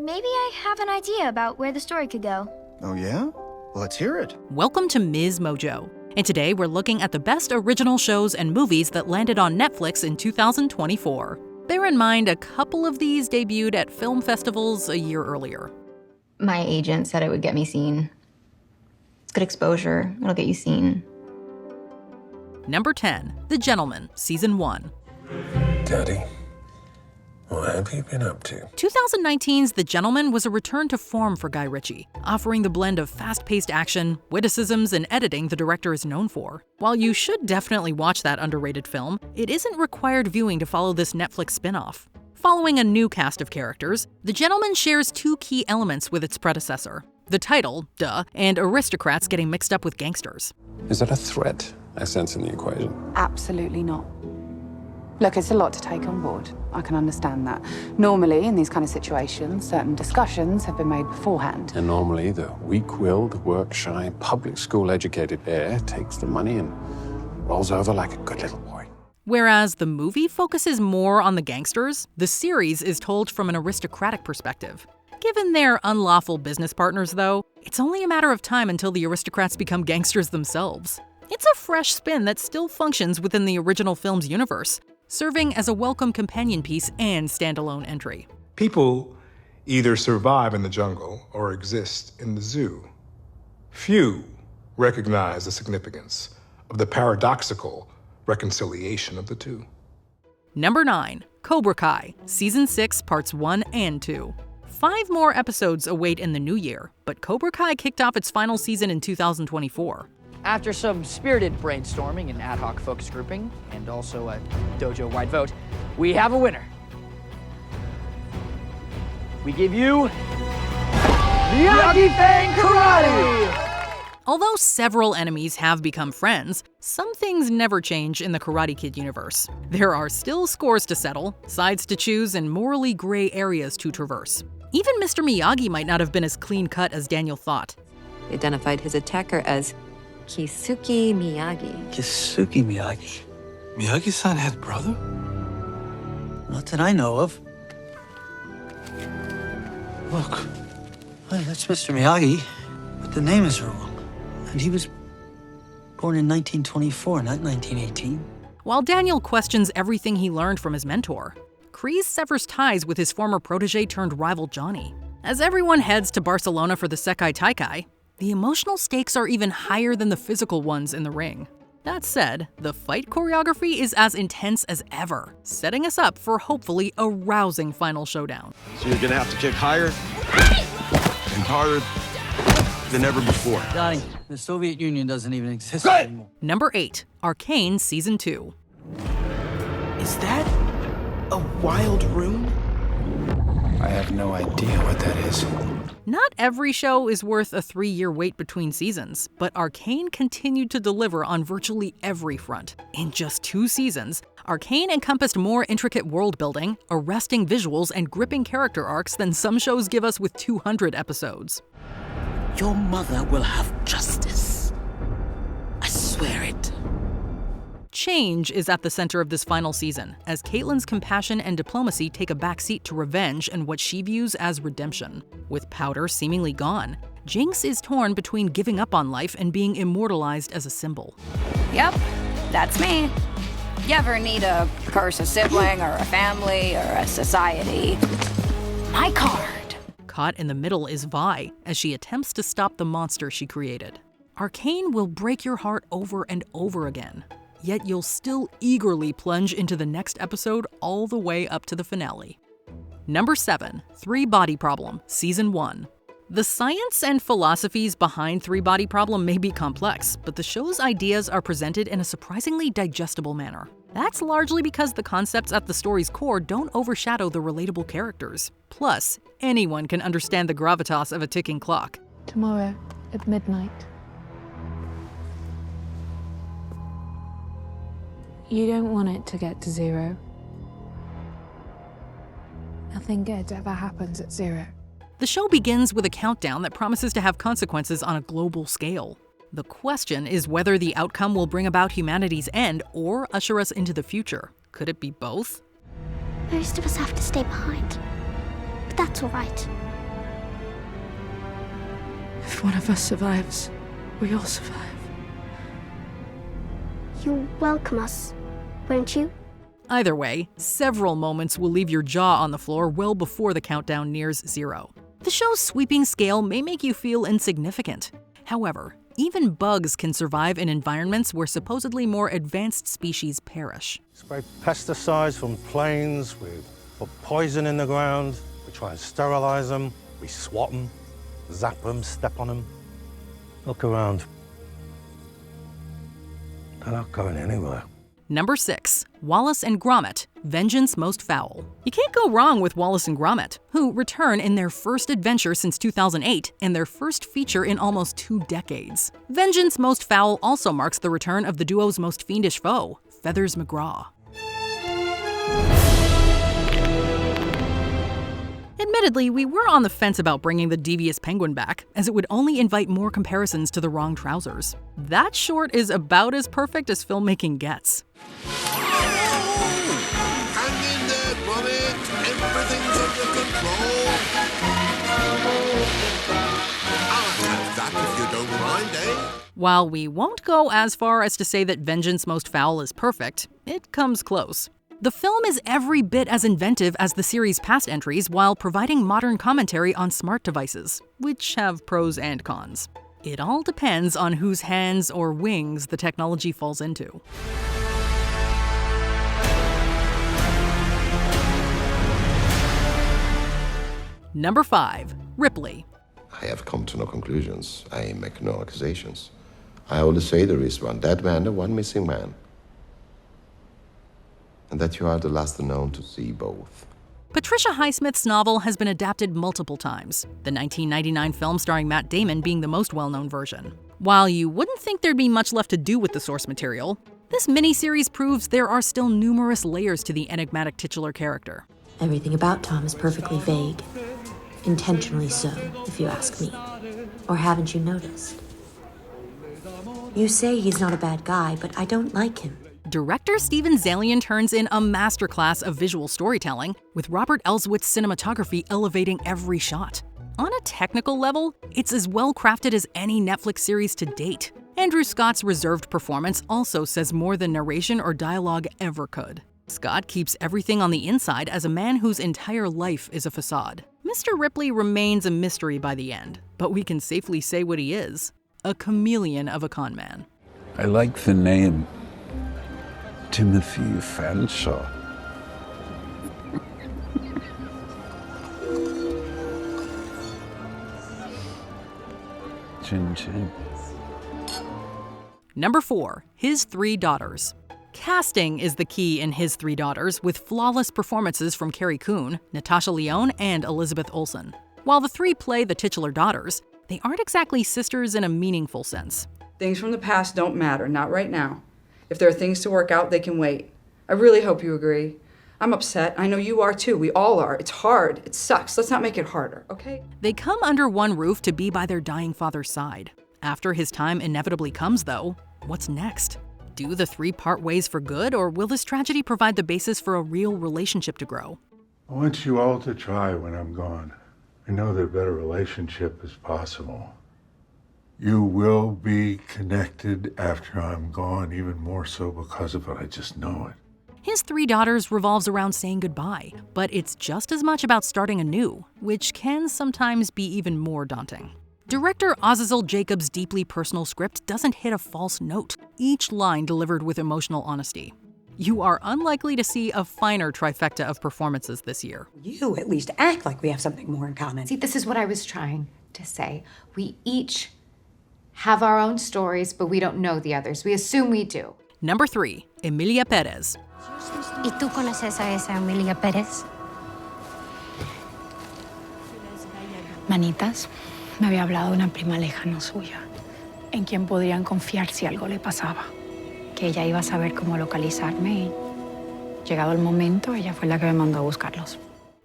maybe I have an idea about where the story could go. Oh yeah? Let's hear it. Welcome to MsMojo, and today we're looking at the best original shows and movies that landed on Netflix in 2024. Bear in mind, a couple of these debuted at film festivals a year earlier. My agent said it would get me seen. It's good exposure. It'll get you seen. Number 10, The Gentleman, Season 1. Daddy, what have you been up to? 2019's The Gentleman was a return to form for Guy Ritchie, offering the blend of fast-paced action, witticisms, and editing the director is known for. While you should definitely watch that underrated film, it isn't required viewing to follow this Netflix spin-off. Following a new cast of characters, The Gentleman shares two key elements with its predecessor. The title, duh, and aristocrats getting mixed up with gangsters. Is that a threat I sense in the equation? Absolutely not. Look, it's a lot to take on board. I can understand that. Normally, in these kind of situations, certain discussions have been made beforehand. And normally, the weak-willed, work-shy, public school-educated heir takes the money and rolls over like a good little boy. Whereas the movie focuses more on the gangsters, the series is told from an aristocratic perspective. Given their unlawful business partners, though, it's only a matter of time until the aristocrats become gangsters themselves. It's a fresh spin that still functions within the original film's universe, serving as a welcome companion piece and standalone entry. People either survive in the jungle or exist in the zoo. Few recognize the significance of the paradoxical reconciliation of the two. Number 9, Cobra Kai, Season 6, Parts 1 and 2. 5 more episodes await in the new year, but Cobra Kai kicked off its final season in 2024. After some spirited brainstorming and ad hoc focus grouping, and also a dojo-wide vote, we have a winner. We give you Miyagi Fang Karate! Although several enemies have become friends, some things never change in the Karate Kid universe. There are still scores to settle, sides to choose, and morally gray areas to traverse. Even Mr. Miyagi might not have been as clean-cut as Daniel thought. He identified his attacker as Kisuke Miyagi. Kisuke Miyagi? Miyagi-san had a brother? Not that I know of. Look, well, that's Mr. Miyagi, but the name is wrong. And he was born in 1924, not 1918. While Daniel questions everything he learned from his mentor, Kreese severs ties with his former protege-turned-rival Johnny. As everyone heads to Barcelona for the Sekai Taikai, the emotional stakes are even higher than the physical ones in the ring. That said, the fight choreography is as intense as ever, setting us up for hopefully a rousing final showdown. So you're gonna have to kick higher and harder than ever before. Johnny, the Soviet Union doesn't even exist anymore. Number 8, Arcane Season 2. Is that a wild rune? I have no idea what that is. Not every show is worth a 3-year wait between seasons, but Arcane continued to deliver on virtually every front. In just 2 seasons, Arcane encompassed more intricate world building, arresting visuals, and gripping character arcs than some shows give us with 200 episodes. Your mother will have justice. I swear it. Change is at the center of this final season, as Caitlyn's compassion and diplomacy take a backseat to revenge and what she views as redemption. With Powder seemingly gone, Jinx is torn between giving up on life and being immortalized as a symbol. Yep, that's me. You ever need to curse a sibling or a family or a society? My card. Caught in the middle is Vi, as she attempts to stop the monster she created. Arcane will break your heart over and over again, yet you'll still eagerly plunge into the next episode all the way up to the finale. Number 7, 3 Body Problem, Season 1. The science and philosophies behind 3 Body Problem may be complex, but the show's ideas are presented in a surprisingly digestible manner. That's largely because the concepts at the story's core don't overshadow the relatable characters. Plus, anyone can understand the gravitas of a ticking clock. Tomorrow at midnight. You don't want it to get to 0. Nothing good ever happens at 0. The show begins with a countdown that promises to have consequences on a global scale. The question is whether the outcome will bring about humanity's end or usher us into the future. Could it be both? Most of us have to stay behind. But that's all right. If one of us survives, we all survive. You'll welcome us, won't you? Either way, several moments will leave your jaw on the floor well before the countdown nears 0. The show's sweeping scale may make you feel insignificant. However, even bugs can survive in environments where supposedly more advanced species perish. Spray pesticides from planes, we put poison in the ground, we try and sterilize them, we swat them, zap them, step on them. Look around. They're not going anywhere. Number 6. Wallace and Gromit, Vengeance Most Foul. You can't go wrong with Wallace and Gromit, who return in their first adventure since 2008 and their first feature in almost 2 decades. Vengeance Most Foul also marks the return of the duo's most fiendish foe, Feathers McGraw. Admittedly, we were on the fence about bringing the devious penguin back, as it would only invite more comparisons to the wrong trousers. That short is about as perfect as filmmaking gets. Hang in there, Gromit. Everything's under control. I'll have that if you don't mind, eh? While we won't go as far as to say that Vengeance Most Foul is perfect, it comes close. The film is every bit as inventive as the series' past entries while providing modern commentary on smart devices, which have pros and cons. It all depends on whose hands or wings the technology falls into. Number 5. Ripley. I have come to no conclusions. I make no accusations. I only say there is one dead man and one missing man. And that you are the last known to see both. Patricia Highsmith's novel has been adapted multiple times, the 1999 film starring Matt Damon being the most well-known version. While you wouldn't think there'd be much left to do with the source material, this miniseries proves there are still numerous layers to the enigmatic titular character. Everything about Tom is perfectly vague. Intentionally so, if you ask me. Or haven't you noticed? You say he's not a bad guy, but I don't like him. Director Steven Zaillian turns in a masterclass of visual storytelling, with Robert Elswit's cinematography elevating every shot. On a technical level, it's as well crafted as any Netflix series to date. Andrew Scott's reserved performance also says more than narration or dialogue ever could. Scott keeps everything on the inside as a man whose entire life is a facade. Mr. Ripley remains a mystery by the end, but we can safely say what he is: a chameleon of a con man. I like the name. Timothy Fanshawe. Chin chin. Number 4. His Three Daughters. Casting is the key in His Three Daughters, with flawless performances from Carrie Coon, Natasha Lyonne, and Elizabeth Olsen. While the three play the titular daughters, they aren't exactly sisters in a meaningful sense. Things from the past don't matter, not right now. If there are things to work out, they can wait. I really hope you agree. I'm upset. I know you are too. We all are. It's hard. It sucks. Let's not make it harder, okay? They come under one roof to be by their dying father's side. After his time inevitably comes, though, what's next? Do the three part ways for good, or will this tragedy provide the basis for a real relationship to grow? I want you all to try when I'm gone. I know that a better relationship is possible. You will be connected after I'm gone, even more so because of it. I just know it. His Three Daughters revolves around saying goodbye, but it's just as much about starting anew, which can sometimes be even more daunting. Director Azazel Jacobs' deeply personal script doesn't hit a false note, each line delivered with emotional honesty. You are unlikely to see a finer trifecta of performances this year. You at least act like we have something more in common. See, this is what I was trying to say. We each have our own stories, but we don't know the others. We assume we do. Number 3, Emilia Pérez. ¿Y tú conoces a esa Emilia Pérez? Manitas, me había hablado una prima lejana suya, en quien podrían confiar si algo le pasaba. Que ella iba a saber cómo localizarme y, llegado el momento, ella fue la que me mandó a buscarlos.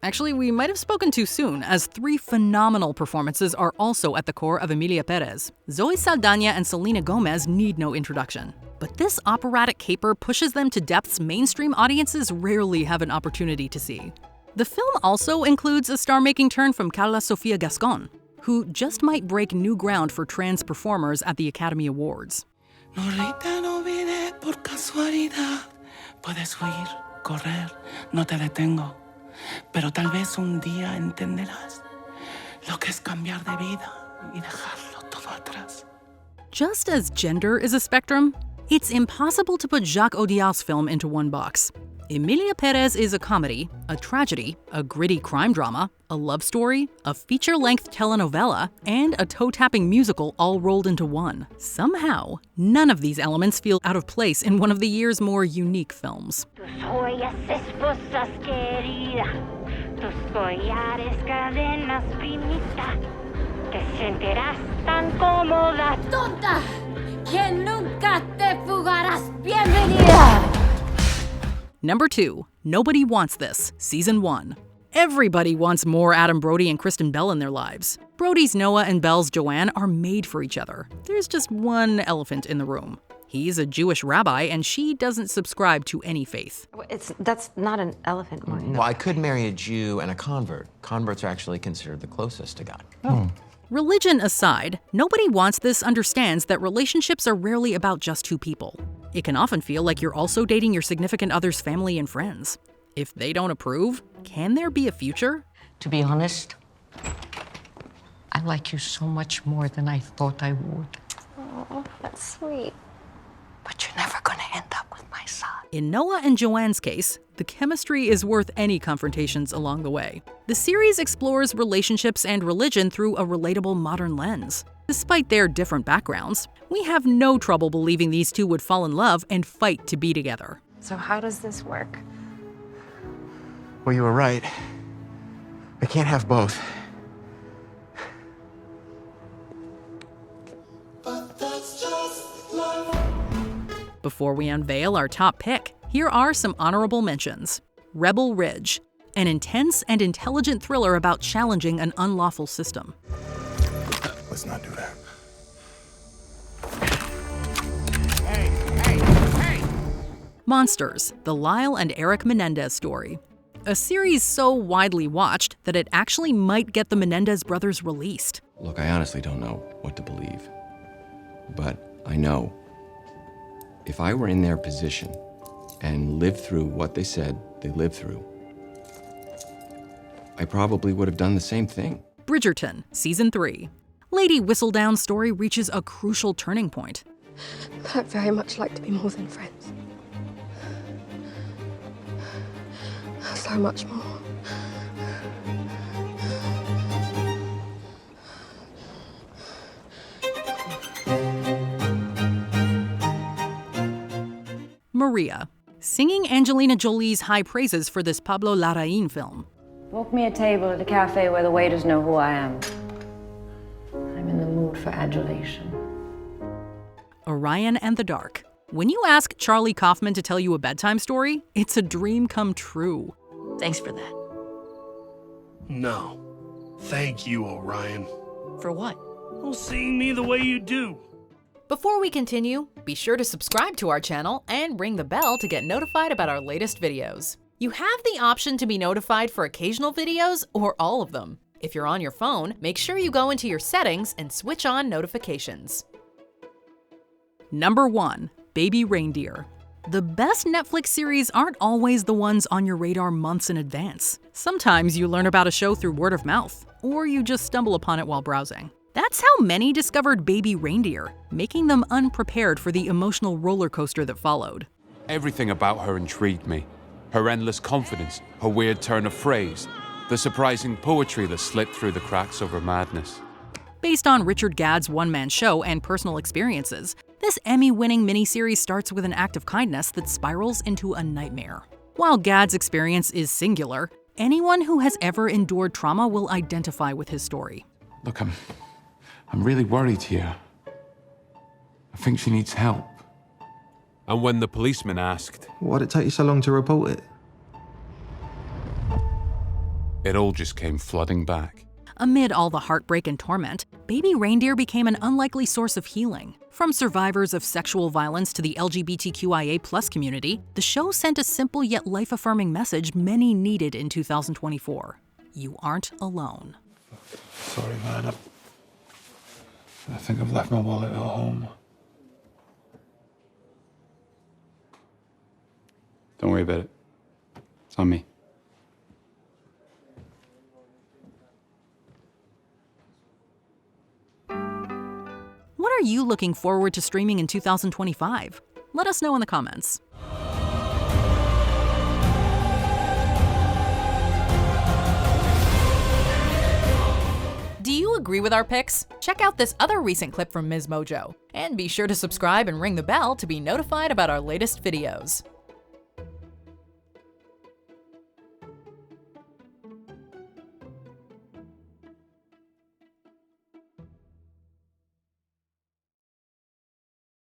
Actually, we might have spoken too soon, as 3 phenomenal performances are also at the core of Emilia Pérez. Zoe Saldana and Selena Gomez need no introduction. But this operatic caper pushes them to depths mainstream audiences rarely have an opportunity to see. The film also includes a star-making turn from Carla Sofia Gascon, who just might break new ground for trans performers at the Academy Awards. No, Rita, no vine por casualidad. Puedes huir, correr, no te detengo. Pero tal vez un día entenderás lo que es cambiar de vida y dejarlo todo atrás. Just as gender is a spectrum, it's impossible to put Jacques Audiard's film into one box. Emilia Pérez is a comedy, a tragedy, a gritty crime drama, a love story, a feature-length telenovela, and a toe-tapping musical all rolled into one. Somehow, none of these elements feel out of place in one of the year's more unique films. Tonta, que nunca te fugarás. Bienvenida. Number 2, Nobody Wants This, Season 1. Everybody wants more Adam Brody and Kristen Bell in their lives. Brody's Noah and Bell's Joanne are made for each other. There's just one elephant in the room. He's a Jewish rabbi, and she doesn't subscribe to any faith. That's not an elephant, Martin. Well, I could marry a Jew and a convert. Converts are actually considered the closest to God. Religion aside, Nobody Wants This understands that relationships are rarely about just two people. It can often feel like you're also dating your significant other's family and friends. If they don't approve, can there be a future? To be honest, I like you so much more than I thought I would. Oh, that's sweet. But you're never gonna end up with my son. In Noah and Joanne's case, the chemistry is worth any confrontations along the way. The series explores relationships and religion through a relatable modern lens. Despite their different backgrounds, we have no trouble believing these two would fall in love and fight to be together. So how does this work? Well, you were right. I can't have both. Before we unveil our top pick, here are some honorable mentions. Rebel Ridge, an intense and intelligent thriller about challenging an unlawful system. Let's not do that. Monsters, the Lyle and Eric Menendez story. A series so widely watched that it actually might get the Menendez brothers released. Look, I honestly don't know what to believe. But I know if I were in their position and lived through what they said they lived through, I probably would have done the same thing. Bridgerton, Season 3. Lady Whistledown's story reaches a crucial turning point. I'd very much like to be more than friends. So much more. Maria, singing Angelina Jolie's high praises for this Pablo Larraín film. Book me a table at a cafe where the waiters know who I am. I'm in the mood for adulation. Orion and the Dark. When you ask Charlie Kaufman to tell you a bedtime story, it's a dream come true. Thanks for that. No. Thank you, Orion. For what? Well, seeing me the way you do. Before we continue, be sure to subscribe to our channel and ring the bell to get notified about our latest videos. You have the option to be notified for occasional videos or all of them. If you're on your phone, make sure you go into your settings and switch on notifications. Number 1, Baby Reindeer. The best Netflix series aren't always the ones on your radar months in advance. Sometimes you learn about a show through word of mouth, or you just stumble upon it while browsing. That's how many discovered Baby Reindeer, making them unprepared for the emotional roller coaster that followed. Everything about her intrigued me. Her endless confidence, her weird turn of phrase, the surprising poetry that slipped through the cracks of her madness. Based on Richard Gadd's one-man show and personal experiences, this Emmy-winning miniseries starts with an act of kindness that spirals into a nightmare. While Gadd's experience is singular, anyone who has ever endured trauma will identify with his story. Look, I'm really worried here. I think she needs help. And when the policeman asked, "Why'd it take you so long to report it?" it all just came flooding back. Amid all the heartbreak and torment, baby reindeer became an unlikely source of healing. From survivors of sexual violence to the LGBTQIA+ community, the show sent a simple yet life-affirming message many needed in 2024. You aren't alone. Sorry, man. I think I've left my wallet at home. Don't worry about it. It's on me. What are you looking forward to streaming in 2025? Let us know in the comments. Do you agree with our picks? Check out this other recent clip from MsMojo. And be sure to subscribe and ring the bell to be notified about our latest videos.